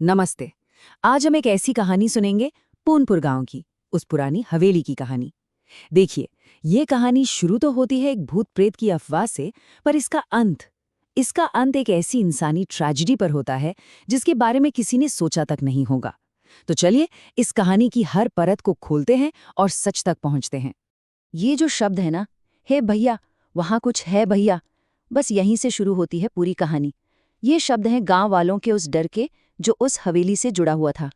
नमस्ते। आज हम एक ऐसी कहानी सुनेंगे पूनपुर गांव की, उस पुरानी हवेली की कहानी। देखिए, ये कहानी शुरू तो होती है एक भूत प्रेत की अफवाह से, पर इसका अंत एक ऐसी इंसानी ट्रेजेडी पर होता है जिसके बारे में किसी ने सोचा तक नहीं होगा। तो चलिए इस कहानी की हर परत को खोलते हैं और सच तक पहुंचते हैं। ये जो शब्द है ना, हे भैया, वहां कुछ है भैया, बस यहीं से शुरू होती है पूरी कहानी। ये शब्द हैं गांव वालों के उस डर के जो उस हवेली से जुड़ा हुआ था।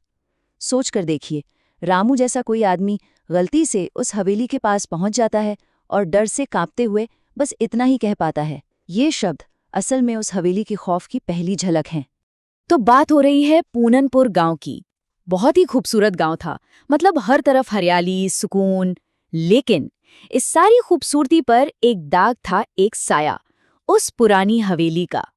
सोच कर देखिए, रामू जैसा कोई आदमी गलती से उस हवेली के पास पहुंच जाता है और डर से कांपते हुए बस इतना ही कह पाता है। ये शब्द असल में उस हवेली के खौफ की पहली झलक हैं। तो बात हो रही है पूननपुर गांव की। बहुत ही खूबसूरत गांव था, मतलब हर तरफ हरियाली, सुकून। लेकिन इस सारी खूबसूरती पर एक दाग था, एक साया, उस पुरानी हवेली का।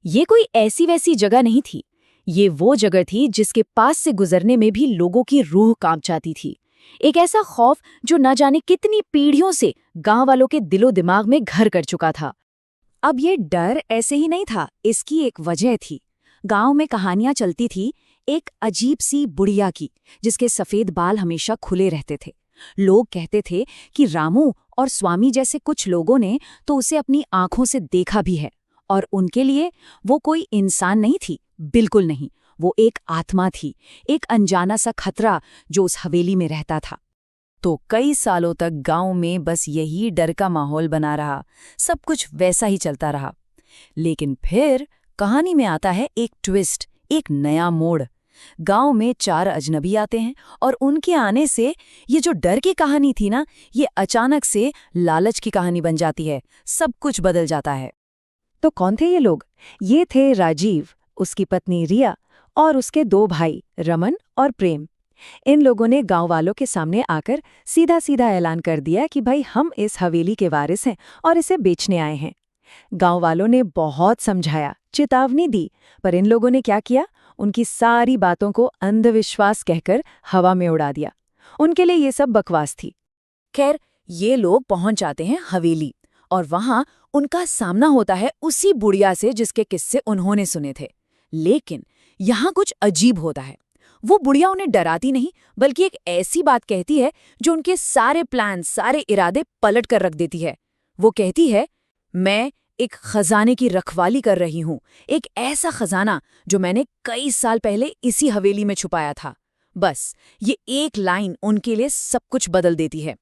ये कोई ऐसी वैसी जगह नहीं थी। ये वो जगह थी जिसके पास से गुजरने में भी लोगों की रूह कांप जाती थी। एक ऐसा खौफ जो न जाने कितनी पीढ़ियों से गांव वालों के दिलो दिमाग में घर कर चुका था। अब ये डर ऐसे ही नहीं था, इसकी एक वजह थी। गांव में कहानियां चलती थी एक अजीब सी बुढ़िया की, जिसके सफेद बाल हमेशा खुले रहते थे। लोग कहते थे कि रामू और स्वामी जैसे कुछ लोगों ने तो उसे अपनी आंखों से देखा भी है, और उनके लिए वो कोई इंसान नहीं थी, बिल्कुल नहीं। वो एक आत्मा थी, एक अनजाना सा खतरा जो उस हवेली में रहता था। तो कई सालों तक गांव में बस यही डर का माहौल बना रहा, सब कुछ वैसा ही चलता रहा। लेकिन फिर कहानी में आता है एक ट्विस्ट, एक नया मोड़। गांव में 4 अजनबी आते हैं और उनके आने से ये जो डर की कहानी थी ना, ये अचानक से लालच की कहानी बन जाती है। सब कुछ बदल जाता है। तो कौन थे ये लोग? ये थे राजीव, उसकी पत्नी रिया और उसके 2 भाई रमन और प्रेम। इन लोगों ने गांव वालों के सामने आकर सीधा सीधा ऐलान कर दिया कि भाई हम इस हवेली के वारिस हैं और इसे बेचने आए हैं। गांव वालों ने बहुत समझाया, चेतावनी दी, पर इन लोगों ने क्या किया? उनकी सारी बातों को अंधविश्वास कहकर हवा में उड़ा दिया। उनके लिए ये सब बकवास थी। खैर, ये लोग पहुंच जाते हैं हवेली और वहां उनका सामना होता है उसी बुढ़िया से जिसके किस्से उन्होंने सुने थे। लेकिन यहाँ कुछ अजीब होता है। वो बुढ़िया उन्हें डराती नहीं, बल्कि एक ऐसी बात कहती है जो उनके सारे प्लान, सारे इरादे पलट कर रख देती है। वो कहती है, मैं एक खजाने की रखवाली कर रही हूँ, एक ऐसा खजाना जो मैंने कई साल पहले इसी हवेली में छुपाया था। बस ये एक लाइन उनके लिए सब कुछ बदल देती है।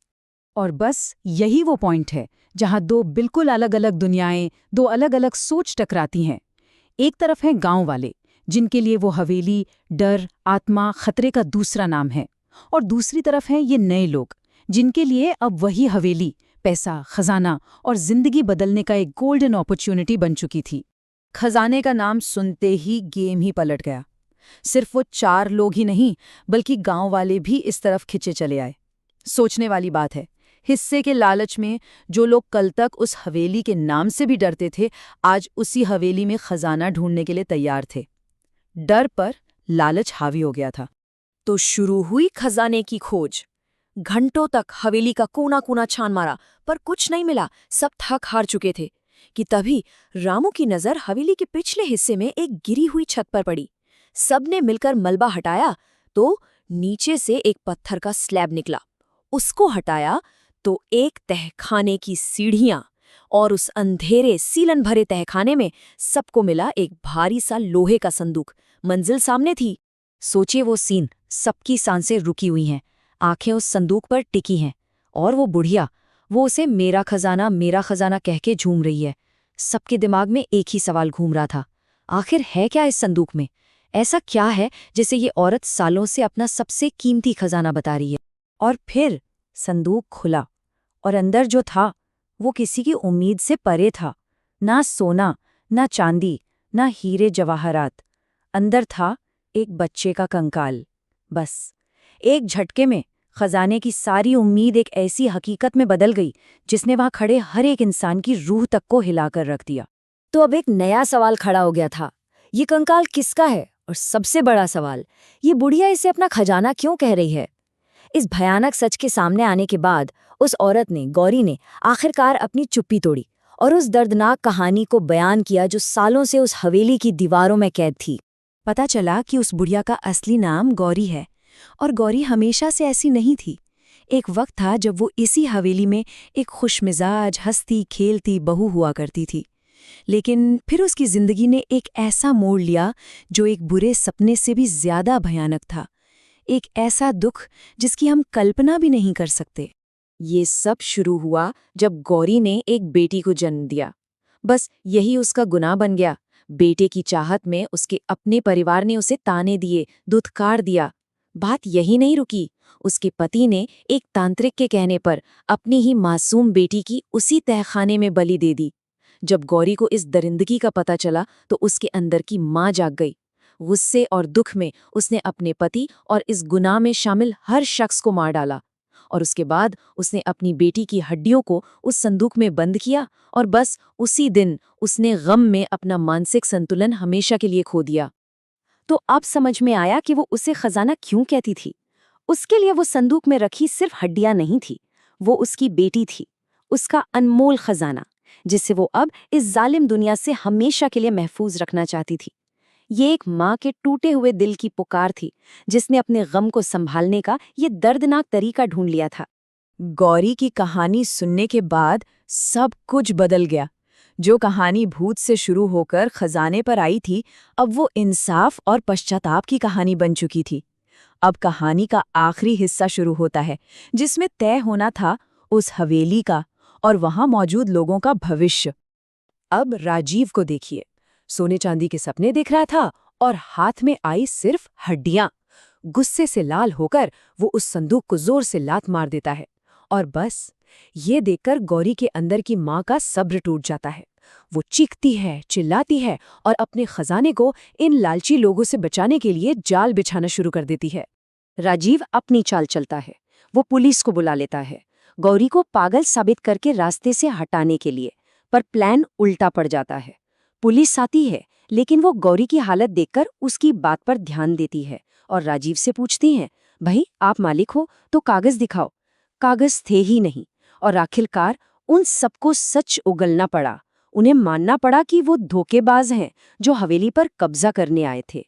और बस यही वो पॉइंट है जहां 2 बिल्कुल अलग अलग दुनियाएं, 2 अलग अलग सोच टकराती हैं। एक तरफ है गांव वाले, जिनके लिए वो हवेली डर, आत्मा, खतरे का दूसरा नाम है, और दूसरी तरफ हैं ये नए लोग, जिनके लिए अब वही हवेली पैसा, खजाना और जिंदगी बदलने का एक गोल्डन अपॉर्चुनिटी बन चुकी थी। खजाने का नाम सुनते ही गेम ही पलट गया। सिर्फ वो 4 लोग ही नहीं, बल्कि गांव वाले भी इस तरफ खिंचे चले आए। सोचने वाली बात है, हिस्से के लालच में जो लोग कल तक उस हवेली के नाम से भी डरते थे, आज उसी हवेली में खजाना ढूंढने के लिए तैयार थे। डर पर लालच हावी हो गया था। तो शुरू हुई खजाने की खोज। घंटों तक हवेली का कोना कोना छान मारा, पर कुछ नहीं मिला। सब थक हार चुके थे कि तभी रामू की नजर हवेली के पिछले हिस्से में एक गिरी हुई छत पर पड़ी। सबने मिलकर मलबा हटाया तो नीचे से एक पत्थर का स्लैब निकला। उसको हटाया तो एक तहखाने की सीढ़ियां, और उस अंधेरे सीलन भरे तहखाने में सबको मिला एक भारी सा लोहे का संदूक। मंजिल सामने थी। सोचिए वो सीन, सबकी सांसें रुकी हुई हैं, आंखें उस संदूक पर टिकी हैं, और वो बुढ़िया, वो उसे मेरा खजाना कह के झूम रही है। सबके दिमाग में एक ही सवाल घूम रहा था, आखिर है क्या इस संदूक में? ऐसा क्या है जिसे ये औरत सालों से अपना सबसे कीमती खजाना बता रही है? और फिर संदूक खुला, और अंदर जो था वो किसी की उम्मीद से परे था। ना सोना, ना चांदी, ना हीरे जवाहरात। अंदर था एक बच्चे का कंकाल। बस एक झटके में खजाने की सारी उम्मीद एक ऐसी हकीकत में बदल गई जिसने वहां खड़े हर एक इंसान की रूह तक को हिलाकर रख दिया। तो अब एक नया सवाल खड़ा हो गया था, ये कंकाल किसका है? और सबसे बड़ा सवाल, ये बुढ़िया इसे अपना खजाना क्यों कह रही है? इस भयानक सच के सामने आने के बाद उस औरत ने, गौरी ने, आखिरकार अपनी चुप्पी तोड़ी और उस दर्दनाक कहानी को बयान किया जो सालों से उस हवेली की दीवारों में कैद थी। पता चला कि उस बुढ़िया का असली नाम गौरी है, और गौरी हमेशा से ऐसी नहीं थी। एक वक्त था जब वो इसी हवेली में एक खुशमिजाज, हंसती खेलती बहू हुआ करती थी। लेकिन फिर उसकी जिंदगी ने एक ऐसा मोड़ लिया जो एक बुरे सपने से भी ज्यादा भयानक था। एक ऐसा दुख जिसकी हम कल्पना भी नहीं कर सकते। ये सब शुरू हुआ जब गौरी ने एक बेटी को जन्म दिया। बस यही उसका गुनाह बन गया। बेटे की चाहत में उसके अपने परिवार ने उसे ताने दिए, दुत्कार दिया। बात यही नहीं रुकी, उसके पति ने एक तांत्रिक के कहने पर अपनी ही मासूम बेटी की उसी तहखाने में बलि दे दी। जब गौरी को इस दरिंदगी का पता चला तो उसके अंदर की मां जाग गई। गुस्से और दुख में उसने अपने पति और इस गुनाह में शामिल हर शख्स को मार डाला, और उसके बाद उसने अपनी बेटी की हड्डियों को उस संदूक में बंद किया, और बस उसी दिन उसने गम में अपना मानसिक संतुलन हमेशा के लिए खो दिया। तो अब समझ में आया कि वो उसे खजाना क्यों कहती थी। उसके लिए वो संदूक में रखी सिर्फ हड्डियां नहीं थी, वो उसकी बेटी थी, उसका अनमोल खजाना, जिसे वो अब इस जालिम दुनिया से हमेशा के लिए महफूज रखना चाहती थी। ये एक माँ के टूटे हुए दिल की पुकार थी, जिसने अपने गम को संभालने का ये दर्दनाक तरीका ढूंढ लिया था। गौरी की कहानी सुनने के बाद सब कुछ बदल गया। जो कहानी भूत से शुरू होकर खजाने पर आई थी, अब वो इंसाफ और पश्चाताप की कहानी बन चुकी थी। अब कहानी का आखिरी हिस्सा शुरू होता है, जिसमें तय होना था उस हवेली का और वहां मौजूद लोगों का भविष्य। अब राजीव को देखिए, सोने चांदी के सपने देख रहा था और हाथ में आई सिर्फ हड्डियां। गुस्से से लाल होकर वो उस संदूक को जोर से लात मार देता है, और बस ये देखकर गौरी के अंदर की माँ का सब्र टूट जाता है। वो चीखती है, चिल्लाती है और अपने खजाने को इन लालची लोगों से बचाने के लिए जाल बिछाना शुरू कर देती है। राजीव अपनी चाल चलता है। वो पुलिस को बुला लेता है, गौरी को पागल साबित करके रास्ते से हटाने के लिए। पर प्लान उल्टा पड़ जाता है। पुलिस आती है, लेकिन वो गौरी की हालत देखकर उसकी बात पर ध्यान देती है और राजीव से पूछती हैं, भाई आप मालिक हो तो कागज दिखाओ। कागज थे ही नहीं, और आखिरकार उन सबको सच उगलना पड़ा। उन्हें मानना पड़ा कि वो धोखेबाज हैं जो हवेली पर कब्जा करने आए थे।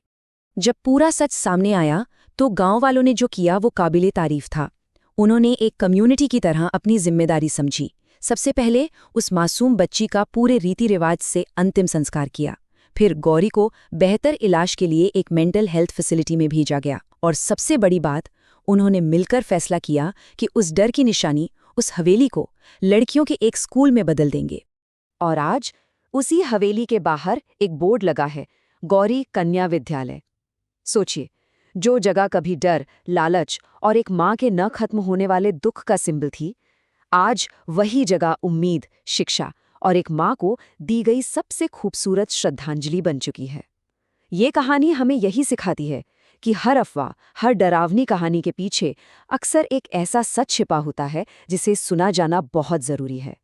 जब पूरा सच सामने आया तो गांव वालों ने जो किया वो काबिले तारीफ था। उन्होंने एक कम्युनिटी की तरह अपनी जिम्मेदारी समझी। सबसे पहले उस मासूम बच्ची का पूरे रीति रिवाज से अंतिम संस्कार किया। फिर गौरी को बेहतर इलाज के लिए एक मेंटल हेल्थ फैसिलिटी में भेजा गया, और सबसे बड़ी बात, उन्होंने मिलकर फैसला किया कि उस डर की निशानी, उस हवेली को लड़कियों के एक स्कूल में बदल देंगे। और आज उसी हवेली के बाहर एक बोर्ड लगा है, गौरी कन्या विद्यालय। सोचिए, जो जगह कभी डर, लालच और एक माँ के न खत्म होने वाले दुख का सिंबल थी, आज वही जगह उम्मीद, शिक्षा और एक माँ को दी गई सबसे खूबसूरत श्रद्धांजलि बन चुकी है। ये कहानी हमें यही सिखाती है कि हर अफवाह, हर डरावनी कहानी के पीछे अक्सर एक ऐसा सच छिपा होता है जिसे सुना जाना बहुत जरूरी है।